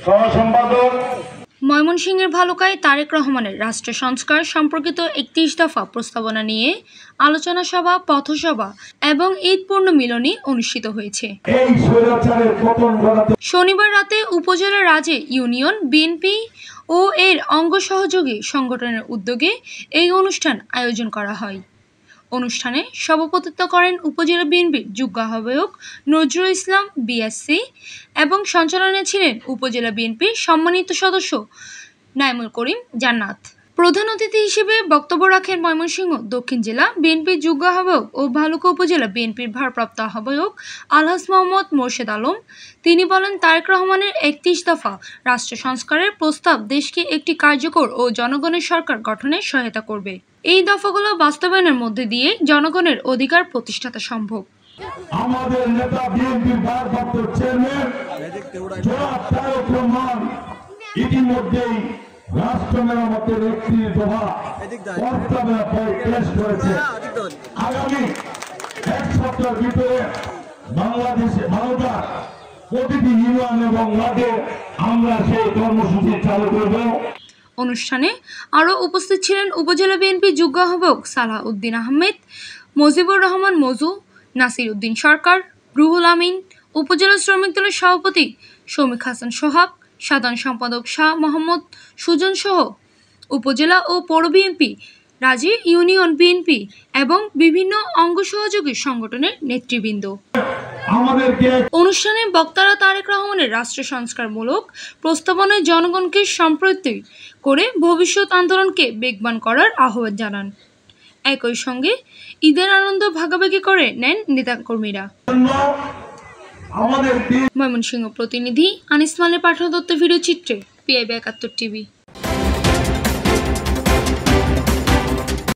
সহ সম্পাদক ময়মনসিংহের ভালুকায় তারেক রহমানের রাষ্ট্র সংস্কার সম্পর্কিত 31 দফা প্রস্তাবনা নিয়ে আলোচনা সভা, পথসভা এবং ঈদ পুনর্মিলনী অনুষ্ঠিত হয়েছে। শনিবার রাতে উপজেলা রাজে ইউনিয়ন বিএনপি ও এর অঙ্গ সহযোগী সংগঠনের উদ্যোগে এই অনুষ্ঠান আয়োজন করা হয়। অনুষ্ঠানে সভাপতিত্ব করেন উপজেলা বিএনপির যুগ্ম আহ্বায়ক নজরুল ইসলাম বিএসসি এবং সঞ্চালনায় ছিলেন উপজেলা বিএনপির সম্মানিত সদস্য নাইমুল করিম জান্নাত। প্রধান অতিথি হিসেবে বক্তব্য রাখেন ময়মনসিংহ দক্ষিণ জেলা বিএনপির যুগ্ম আহ্বায়ক ও ভালুকা উপজেলা বিএনপির ভারপ্রাপ্ত আহ্বায়ক আলহাজ মোহাম্মদ মোর্শেদ আলম। তিনি বলেন, তারেক রহমানের 31 দফা রাষ্ট্র সংস্কারের প্রস্তাব দেশকে একটি কার্যকর ও জনগণের সরকার গঠনে সহায়তা করবে। এই দফাগুলো বাস্তবায়নের মধ্যে দিয়ে জনগণের অধিকার প্রতিষ্ঠাতা সম্ভব। আমাদের নেতা বিএনপির ভারপ্রাপ্ত চেয়ারম্যান জনাব তারেক রহমান ইতিমধ্যেই রাষ্ট্র মেরামতের 31 দফা প্রস্তাবনা পেশ করেছে। আগামী এক সপ্তাহের ভিতরে বাংলাদেশে ভারতের প্রতিটি ইউনিয়ন এবং ওয়ার্ডে আমরা সেই কর্মসূচি চালু করব। অনুষ্ঠানে আরও উপস্থিত ছিলেন উপজেলা বিএনপি যুগ্ম আহ্বায়ক সালাহ উদ্দিন আহমেদ, মজিবুর রহমান মজু, নাসির উদ্দিন সরকার, রুহুল আমিন, উপজেলা শ্রমিক দলের সভাপতি শমীক হাসান সোহাগ, সাধারণ সম্পাদক শাহ মোহাম্মদ সুজন সহ উপজেলা ও পৌর বিএনপি, রাজী ইউনিয়ন বিএনপি এবং বিভিন্ন অঙ্গ সহযোগী সংগঠনের নেতৃবৃন্দ। অনুষ্ঠানে বক্তারা তারেক রহমানের রাষ্ট্র সংস্কারমূলক প্রস্তাবনায় জনগণকে সম্পৃক্ত করে ভবিষ্যৎ আন্দোলনকে বেগবান করার আহ্বান জানান। একই সঙ্গে ঈদের আনন্দ ভাগাভাগি করে নেন নেতাকর্মীরা। ময়মনসিংহ প্রতিনিধি আনিস মালের পাঠানো তথ্য ভিডিও চিত্রে PIB 71 টিভি।